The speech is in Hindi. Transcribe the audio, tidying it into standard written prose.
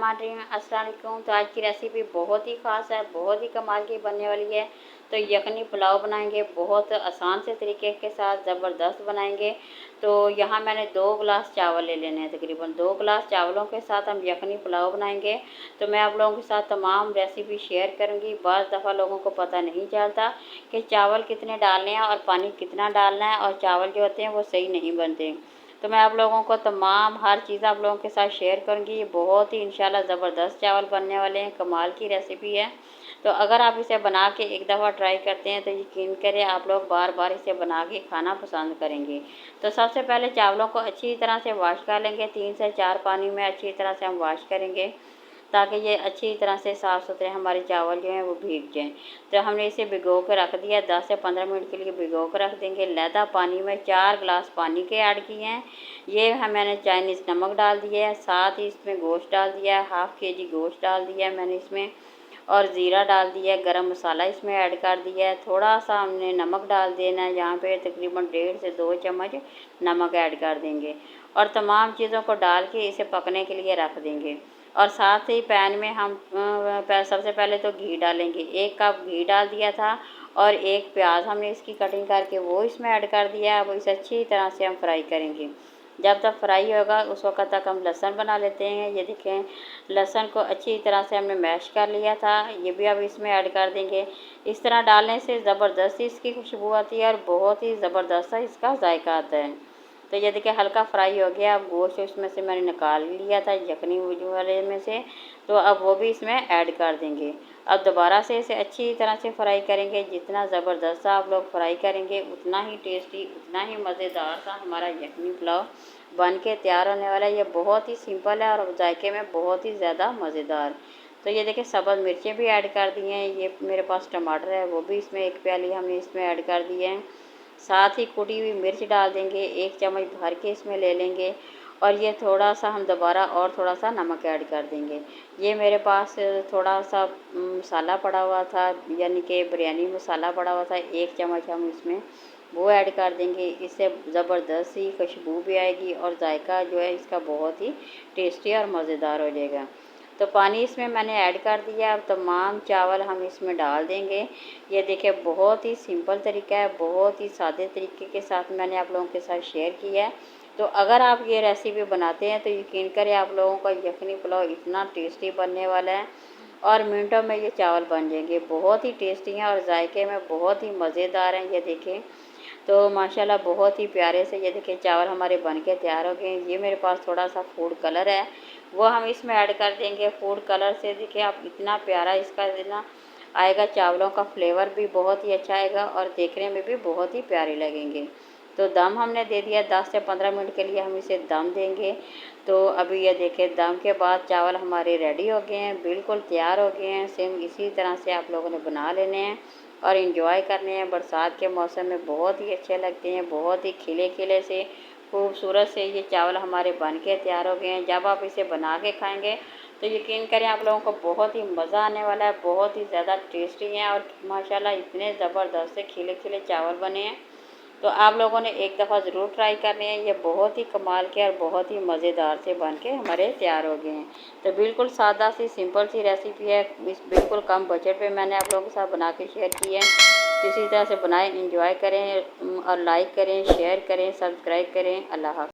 बिस्मिल्लाहिर्रहमानिर्रहीम। अस्सलाम वालेकुम। तो आज की रेसिपी बहुत ही ख़ास है, बहुत ही कमाल की बनने वाली है। तो यखनी पुलाव बनाएंगे बहुत आसान से तरीके के साथ, ज़बरदस्त बनाएंगे। तो यहाँ मैंने 2 गिलास चावल ले लेने हैं। तकरीबन 2 गिलास चावलों के साथ हम यखनी पुलाव बनाएंगे। तो मैं आप लोगों के साथ तमाम रेसिपी शेयर करूँगी। बाज़ दफ़ा लोगों को पता नहीं चलता कि चावल कितने डालने हैं और पानी कितना डालना है, और चावल जो होते हैं वो सही नहीं बनते। तो मैं आप लोगों को तमाम हर चीज़ आप लोगों के साथ शेयर करूँगी। ये बहुत ही इंशाल्लाह ज़बरदस्त चावल बनने वाले हैं, कमाल की रेसिपी है। तो अगर आप इसे बना के एक दफ़ा ट्राई करते हैं तो यकीन करें आप लोग बार बार इसे बना के खाना पसंद करेंगे। तो सबसे पहले चावलों को अच्छी तरह से वॉश कर लेंगे। 3 से 4 पानी में अच्छी तरह से हम वॉश करेंगे, ताकि ये अच्छी तरह से साफ़ सुथरे हमारे चावल जो हैं वो भीग जाएँ। तो हमने इसे भिगो के रख दिया, 10 से 15 मिनट के लिए भिगो के रख देंगे। लैदा पानी में 4 गिलास पानी के ऐड किए हैं। ये मैंने चाइनीज़ नमक डाल दिया है, साथ ही इसमें गोश्त डाल दिया है, हाफ़ केजी गोश्त डाल दिया है मैंने इसमें, और ज़ीरा डाल दिया है, गरम मसाला इसमें ऐड कर दिया है। थोड़ा सा हमने नमक डाल देना है, यहाँ पे तकरीबन 1.5 से 2 चम्मच नमक ऐड कर देंगे, और तमाम चीज़ों को डाल के इसे पकने के लिए रख देंगे। और साथ ही पैन में हम सबसे पहले तो घी डालेंगे। 1 कप घी डाल दिया था, और 1 प्याज हमने इसकी कटिंग करके वो इसमें ऐड कर दिया। अब इसे अच्छी तरह से हम फ्राई करेंगे। जब तक फ्राई होगा उस वक्त तक हम लहसुन बना लेते हैं। ये देखें, लहसुन को अच्छी तरह से हमने मैश कर लिया था, ये भी अब इसमें ऐड कर देंगे। इस तरह डालने से ज़बरदस्त इसकी खुशबू आती है और बहुत ही ज़बरदस्त इसका जायका आता है। तो ये देखिए हल्का फ्राई हो गया। अब गोश्त इसमें से मैंने निकाल लिया था यखनी वाले में से, तो अब वो भी इसमें ऐड कर देंगे। अब दोबारा से इसे अच्छी तरह से फ्राई करेंगे। जितना ज़बरदस्त आप लोग फ्राई करेंगे उतना ही टेस्टी, उतना ही मज़ेदार सा हमारा यखनी पुलाव बन के तैयार होने वाला है। ये बहुत ही सिंपल है और जायके में बहुत ही ज़्यादा मज़ेदार। तो ये देखिए सब्ज़ मिर्चें भी ऐड कर दी हैं। ये मेरे पास टमाटर है, वो भी इसमें 1 प्याली हमने इसमें ऐड कर दिए हैं। साथ ही कुटी हुई मिर्च डाल देंगे, 1 चम्मच भर के इसमें ले लेंगे, और ये थोड़ा सा हम दोबारा और थोड़ा सा नमक ऐड कर देंगे। ये मेरे पास थोड़ा सा मसाला पड़ा हुआ था, यानी कि बिरयानी मसाला पड़ा हुआ था, 1 चम्मच हम इसमें वो ऐड कर देंगे। इससे ज़बरदस्त सी खुशबू भी आएगी और जायका जो है इसका बहुत ही टेस्टी और मज़ेदार हो जाएगा। तो पानी इसमें मैंने ऐड कर दिया। अब तमाम चावल हम इसमें डाल देंगे। ये देखिए बहुत ही सिंपल तरीका है, बहुत ही सादे तरीके के साथ मैंने आप लोगों के साथ शेयर किया है। तो अगर आप ये रेसिपी बनाते हैं तो यकीन करें आप लोगों का यखनी पुलाव इतना टेस्टी बनने वाला है, और मिनटों में ये चावल बन जाएंगे। बहुत ही टेस्टी हैं और जायके में बहुत ही मज़ेदार हैं। ये देखें, तो माशाल्लाह बहुत ही प्यारे से ये देखिए चावल हमारे बन के तैयार हो गए। ये मेरे पास थोड़ा सा फूड कलर है, वो हम इसमें ऐड कर देंगे। फूड कलर से देखिए आप इतना प्यारा इसका ना आएगा, चावलों का फ्लेवर भी बहुत ही अच्छा आएगा और देखने में भी बहुत ही प्यारे लगेंगे। तो दम हमने दे दिया, 10 से 15 मिनट के लिए हम इसे दम देंगे। तो अभी ये देखिए दम के बाद चावल हमारे रेडी हो गए हैं, बिल्कुल तैयार हो गए हैं। सेम इसी तरह से आप लोगों ने बना लेने हैं और इंजॉय करने हैं। बरसात के मौसम में बहुत ही अच्छे लगते हैं, बहुत ही खिले खिले से खूबसूरत से ये चावल हमारे बन के तैयार हो गए हैं। जब आप इसे बना के खाएंगे तो यकीन करें आप लोगों को बहुत ही मज़ा आने वाला है। बहुत ही ज़्यादा टेस्टी हैं और माशाल्लाह इतने ज़बरदस्त से खिले खिले चावल बने हैं। तो आप लोगों ने एक दफ़ा ज़रूर ट्राई करने हैं। ये बहुत ही कमाल के और बहुत ही मज़ेदार से बन के हमारे तैयार हो गए हैं। तो बिल्कुल सादा सी सिंपल सी रेसिपी है, इस बिल्कुल कम बजट पे मैंने आप लोगों के साथ बना के शेयर की है। इसी तरह से बनाएं, इंजॉय करें और लाइक करें, शेयर करें, सब्सक्राइब करें। अल्लाह हाफ़िज़।